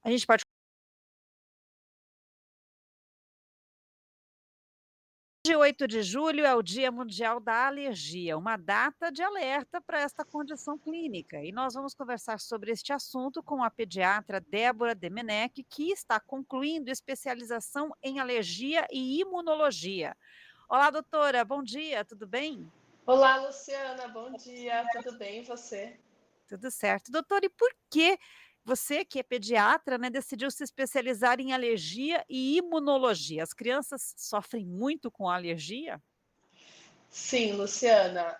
A gente pode. Dia 8 de julho é o Dia Mundial da Alergia, uma data de alerta para esta condição clínica. E nós vamos conversar sobre este assunto com a pediatra Débora Demenech, que está concluindo especialização em alergia e imunologia. Olá, doutora, bom dia, tudo bem? Olá, Luciana, bom dia, tudo bem e você? Tudo certo. Doutora, e por que você, que é pediatra, né, decidiu se especializar em alergia e imunologia? As crianças sofrem muito com alergia? Sim, Luciana,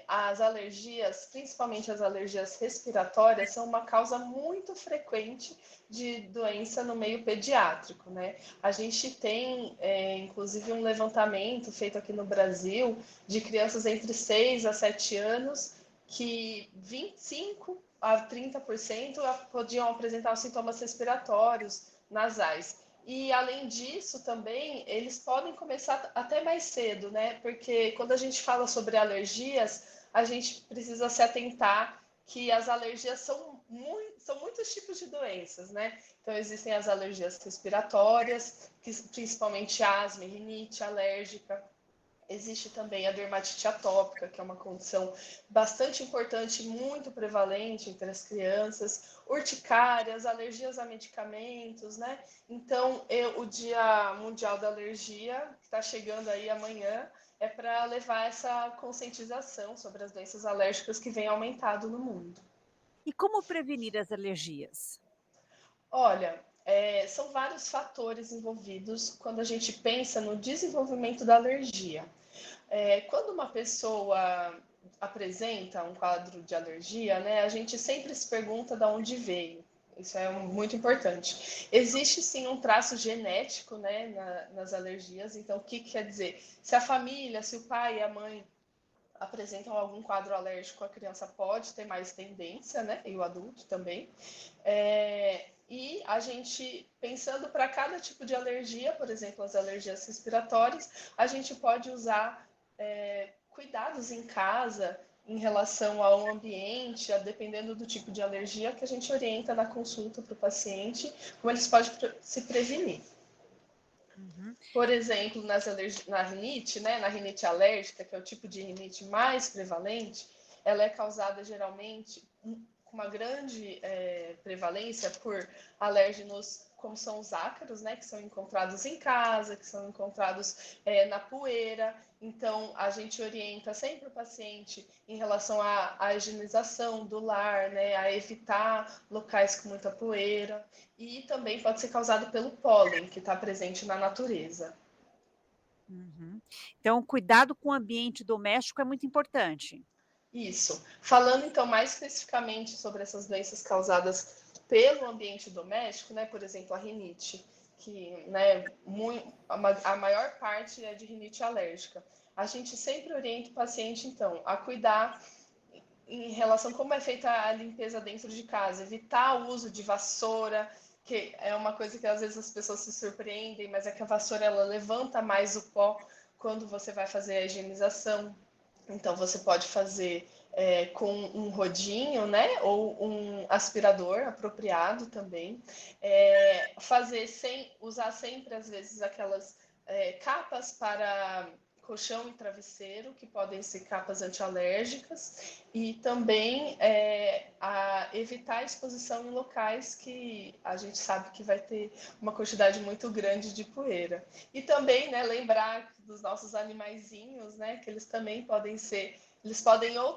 as alergias, principalmente as alergias respiratórias, são uma causa muito frequente de doença no meio pediátrico, né? A gente tem, inclusive, um levantamento feito aqui no Brasil de crianças entre 6 a 7 anos que 25 a 30% podiam apresentar sintomas respiratórios nasais. E além disso, também eles podem começar até mais cedo, né? Porque quando a gente fala sobre alergias, a gente precisa se atentar que as alergias são muitos tipos de doenças, né? Então existem as alergias respiratórias, que principalmente asma, rinite alérgica. Existe também a dermatite atópica, que é uma condição bastante importante, muito prevalente entre as crianças, urticárias, alergias a medicamentos, né? Então, o Dia Mundial da Alergia, que está chegando aí amanhã, é para levar essa conscientização sobre as doenças alérgicas que vem aumentado no mundo. E como prevenir as alergias? Olha, são vários fatores envolvidos quando a gente pensa no desenvolvimento da alergia. Quando uma pessoa apresenta um quadro de alergia, né, a gente sempre se pergunta de onde veio. Isso é muito importante. Existe sim um traço genético, né, nas alergias. Então, o que quer dizer? Se a família, se o pai e a mãe apresentam algum quadro alérgico, a criança pode ter mais tendência, né? E o adulto também. E a gente, pensando para cada tipo de alergia, por exemplo, as alergias respiratórias, a gente pode usar cuidados em casa em relação ao ambiente, dependendo do tipo de alergia, que a gente orienta na consulta para o paciente, como eles podem se prevenir. Uhum. Por exemplo, na rinite, né, na rinite alérgica, que é o tipo de rinite mais prevalente, ela é causada geralmente com uma grande prevalência por alérgenos como são os ácaros, né, que são encontrados em casa, que são encontrados na poeira. Então, a gente orienta sempre o paciente em relação à higienização do lar, né, a evitar locais com muita poeira. E também pode ser causado pelo pólen que está presente na natureza. Uhum. Então, cuidado com o ambiente doméstico é muito importante. Isso. Falando então mais especificamente sobre essas doenças causadas pelo ambiente doméstico, né, por exemplo, a rinite, que né, a maior parte é de rinite alérgica. A gente sempre orienta o paciente, então, a cuidar em relação a como é feita a limpeza dentro de casa, evitar o uso de vassoura, que é uma coisa que às vezes as pessoas se surpreendem, mas é que a vassoura ela levanta mais o pó quando você vai fazer a higienização. Então você pode fazer com um rodinho, né? Ou um aspirador apropriado também. Fazer sem usar sempre, às vezes, aquelas capas para colchão e travesseiro, que podem ser capas antialérgicas, e também evitar a exposição em locais que a gente sabe que vai ter uma quantidade muito grande de poeira. E também, né, lembrar dos nossos animaizinhos, né, que eles também podem ser, eles podem ou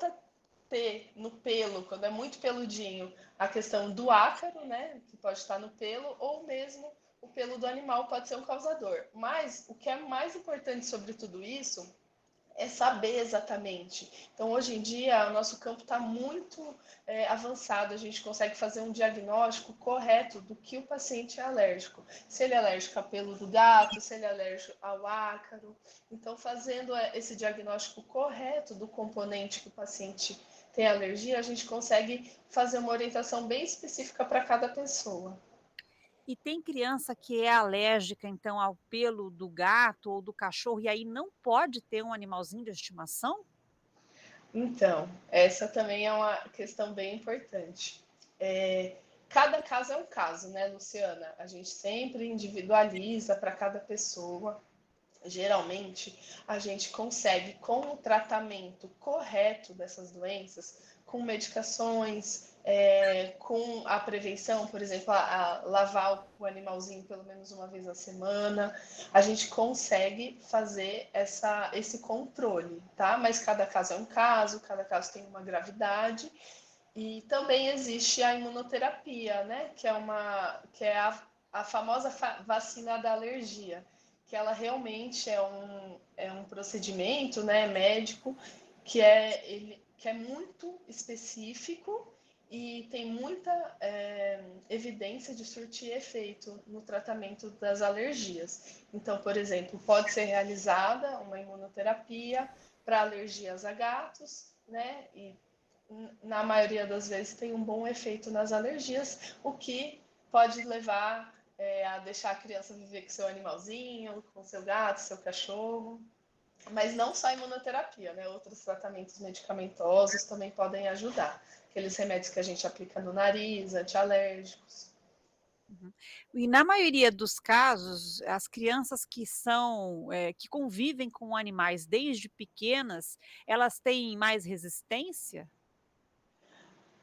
ter no pelo, quando é muito peludinho, a questão do ácaro, né, que pode estar no pelo, ou mesmo o pelo do animal pode ser um causador. Mas o que é mais importante sobre tudo isso é saber exatamente. Então, hoje em dia, o nosso campo está muito avançado, a gente consegue fazer um diagnóstico correto do que o paciente é alérgico. Se ele é alérgico ao pelo do gato, se ele é alérgico ao ácaro. Então, fazendo esse diagnóstico correto do componente que o paciente tem alergia, a gente consegue fazer uma orientação bem específica para cada pessoa. E tem criança que é alérgica, então, ao pelo do gato ou do cachorro, e aí não pode ter um animalzinho de estimação? Então, essa também é uma questão bem importante. cada caso é um caso, né, Luciana? A gente sempre individualiza para cada pessoa. Geralmente, a gente consegue, com o tratamento correto dessas doenças, com medicações, com a prevenção, por exemplo, a lavar o animalzinho pelo menos uma vez na semana, a gente consegue fazer esse controle, tá? Mas cada caso é um caso, cada caso tem uma gravidade. E também existe a imunoterapia, né? Que é a famosa vacina da alergia, que ela realmente é um procedimento, né, médico que é muito específico e tem muita evidência de surtir efeito no tratamento das alergias. Então, por exemplo, pode ser realizada uma imunoterapia para alergias a gatos, né? E na maioria das vezes tem um bom efeito nas alergias, o que pode levar a deixar a criança viver com seu animalzinho, com seu gato, seu cachorro. Mas não só a imunoterapia, né? Outros tratamentos medicamentosos também podem ajudar. Aqueles remédios que a gente aplica no nariz, antialérgicos. Uhum. E na maioria dos casos, as crianças que convivem com animais desde pequenas, elas têm mais resistência?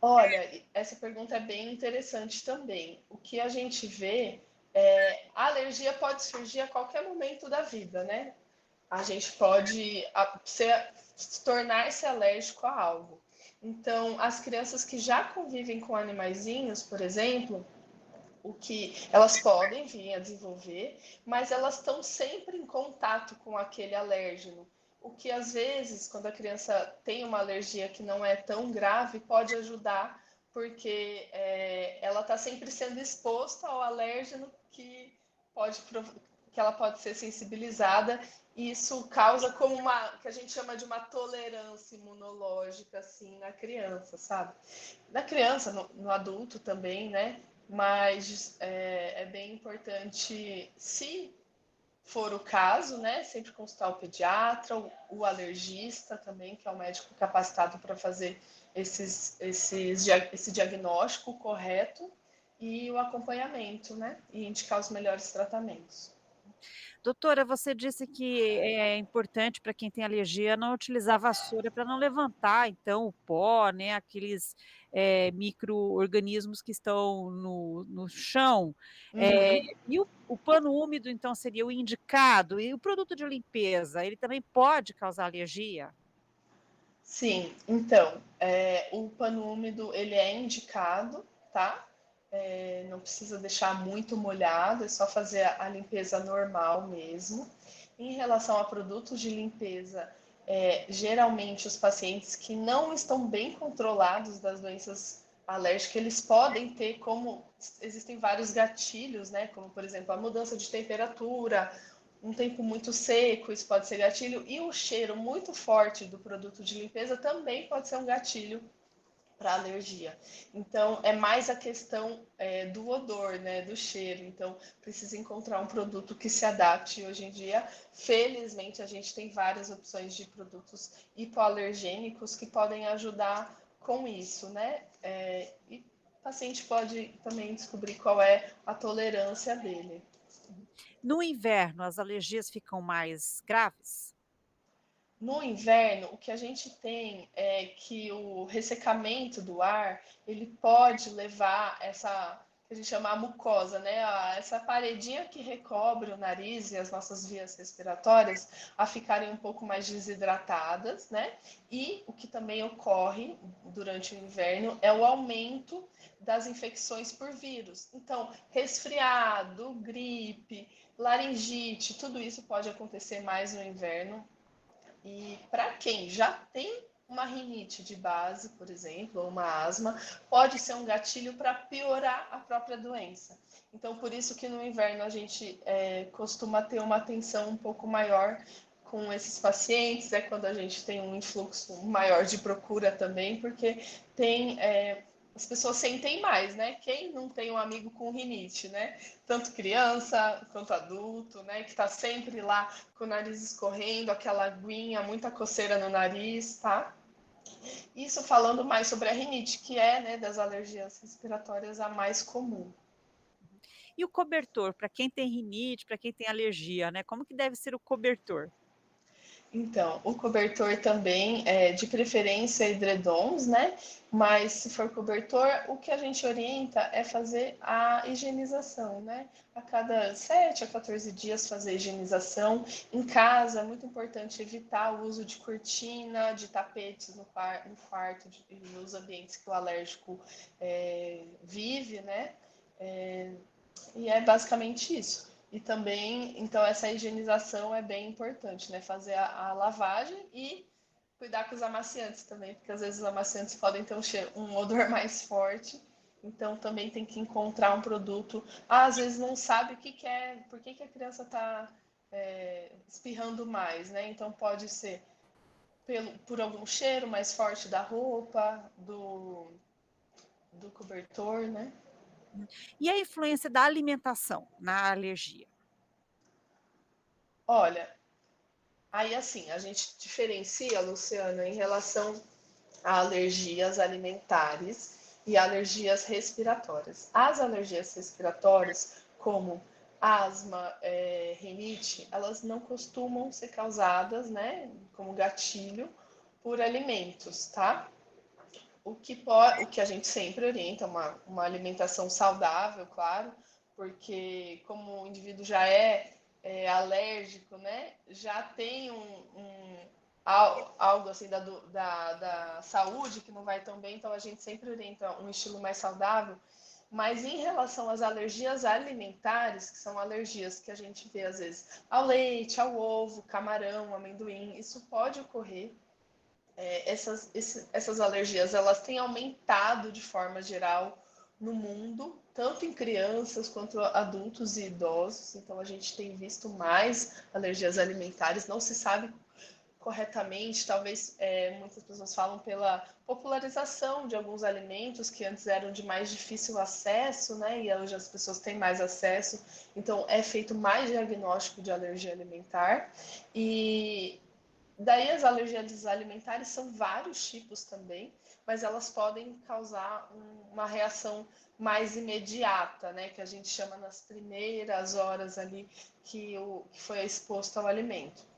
Olha, essa pergunta é bem interessante também. O que a gente vê a alergia pode surgir a qualquer momento da vida, né? A gente pode tornar-se alérgico a algo. Então, as crianças que já convivem com animaizinhos, por exemplo, o que elas podem vir a desenvolver, mas elas estão sempre em contato com aquele alérgeno. O que às vezes, quando a criança tem uma alergia que não é tão grave, pode ajudar, porque ela está sempre sendo exposta ao alérgeno que ela pode ser sensibilizada, e isso causa como que a gente chama de uma tolerância imunológica assim na criança, sabe? Na criança, no adulto também, né? Mas é bem importante, se for o caso, né, sempre consultar o pediatra, o alergista também, que é o médico capacitado para fazer esse diagnóstico correto e o acompanhamento, né, e indicar os melhores tratamentos. Doutora, você disse que é importante para quem tem alergia não utilizar vassoura para não levantar, então, o pó, né, aqueles, micro-organismos que estão no chão. Uhum. E o pano úmido, então, seria o indicado? E o produto de limpeza, ele também pode causar alergia? Sim, então, o pano úmido ele é indicado, tá? Não precisa deixar muito molhado, é só fazer a limpeza normal mesmo. Em relação a produtos de limpeza, geralmente os pacientes que não estão bem controlados das doenças alérgicas, eles podem ter, como existem vários gatilhos, né? Como por exemplo a mudança de temperatura, um tempo muito seco, isso pode ser gatilho, e o cheiro muito forte do produto de limpeza também pode ser um gatilho para alergia. Então, é mais a questão do odor, né, do cheiro. Então, precisa encontrar um produto que se adapte. Hoje em dia, felizmente, a gente tem várias opções de produtos hipoalergênicos que podem ajudar com isso, né? E o paciente pode também descobrir qual é a tolerância dele. No inverno, as alergias ficam mais graves? No inverno, o que a gente tem é que o ressecamento do ar, ele pode levar essa, que a gente chama a mucosa, né? Essa paredinha que recobre o nariz e as nossas vias respiratórias a ficarem um pouco mais desidratadas, né? E o que também ocorre durante o inverno é o aumento das infecções por vírus. Então, resfriado, gripe, laringite, tudo isso pode acontecer mais no inverno. E para quem já tem uma rinite de base, por exemplo, ou uma asma, pode ser um gatilho para piorar a própria doença. Então, por isso que no inverno a gente costuma ter uma atenção um pouco maior com esses pacientes, é quando a gente tem um influxo maior de procura também, porque tem as pessoas sentem mais, né? Quem não tem um amigo com rinite, né? Tanto criança quanto adulto, né? Que está sempre lá com o nariz escorrendo, aquela aguinha, muita coceira no nariz, tá? Isso falando mais sobre a rinite, que é, né, das alergias respiratórias a mais comum. E o cobertor, para quem tem rinite, para quem tem alergia, né, como que deve ser o cobertor? Então, o cobertor também, é de preferência edredons, né? Mas se for cobertor, o que a gente orienta é fazer a higienização, né? A cada 7 a 14 dias fazer a higienização. Em casa, é muito importante evitar o uso de cortina, de tapetes no quarto e nos ambientes que o alérgico vive, né? É, e é basicamente isso. E também, então, essa higienização é bem importante, né? Fazer a lavagem e cuidar com os amaciantes também, porque às vezes os amaciantes podem ter um odor mais forte. Então, também tem que encontrar um produto. Ah, às vezes não sabe o que, que é, por que, que a criança está espirrando mais, né? Então, pode ser por algum cheiro mais forte da roupa, do cobertor, né? E a influência da alimentação na alergia? Olha, aí assim, a gente diferencia, Luciana, em relação a alergias alimentares e alergias respiratórias. As alergias respiratórias, como asma, rinite, elas não costumam ser causadas, né, como gatilho, por alimentos, tá? O que a gente sempre orienta, uma alimentação saudável, claro, porque como o indivíduo já alérgico, né, já tem algo assim da saúde que não vai tão bem, então a gente sempre orienta um estilo mais saudável. Mas em relação às alergias alimentares, que são alergias que a gente vê às vezes ao leite, ao ovo, camarão, amendoim, isso pode ocorrer. Essas alergias elas têm aumentado de forma geral no mundo, tanto em crianças quanto adultos e idosos. Então a gente tem visto mais alergias alimentares. Não se sabe corretamente, talvez muitas pessoas falam pela popularização de alguns alimentos que antes eram de mais difícil acesso, né? E hoje as pessoas têm mais acesso, então é feito mais diagnóstico de alergia alimentar. E daí as alergias alimentares são vários tipos também, mas elas podem causar uma reação mais imediata, né? Que a gente chama nas primeiras horas ali que foi exposto ao alimento.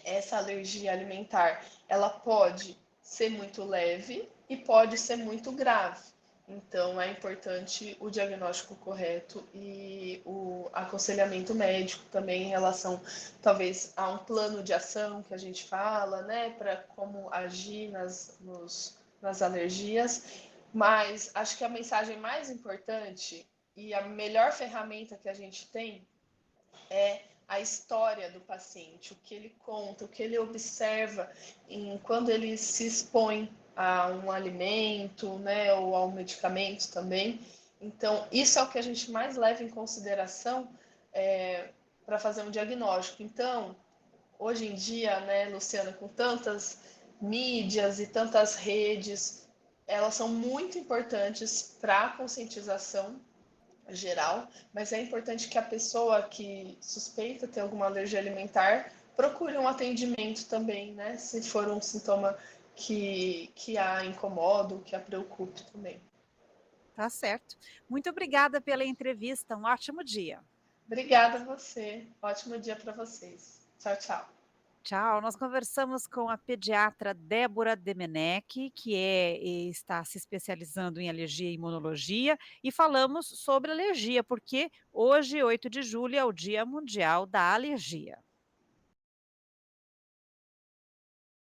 Essa alergia alimentar, ela pode ser muito leve e pode ser muito grave. Então, é importante o diagnóstico correto e o aconselhamento médico também em relação, talvez, a um plano de ação que a gente fala, né, para como agir nas alergias. Mas acho que a mensagem mais importante e a melhor ferramenta que a gente tem é a história do paciente, o que ele conta, o que ele observa quando ele se expõe a um alimento, né, ou a um medicamento também. Então, isso é o que a gente mais leva em consideração para fazer um diagnóstico. Então, hoje em dia, né, Luciana, com tantas mídias e tantas redes, elas são muito importantes para a conscientização geral, mas é importante que a pessoa que suspeita ter alguma alergia alimentar procure um atendimento também, né? Se for um sintoma que a incomoda, que a preocupe também. Tá certo. Muito obrigada pela entrevista, um ótimo dia. Obrigada a você. Ótimo dia para vocês. Tchau, tchau. Tchau. Nós conversamos com a pediatra Débora Demenech, que está se especializando em alergia e imunologia, e falamos sobre alergia, porque hoje, 8 de julho, é o Dia Mundial da Alergia.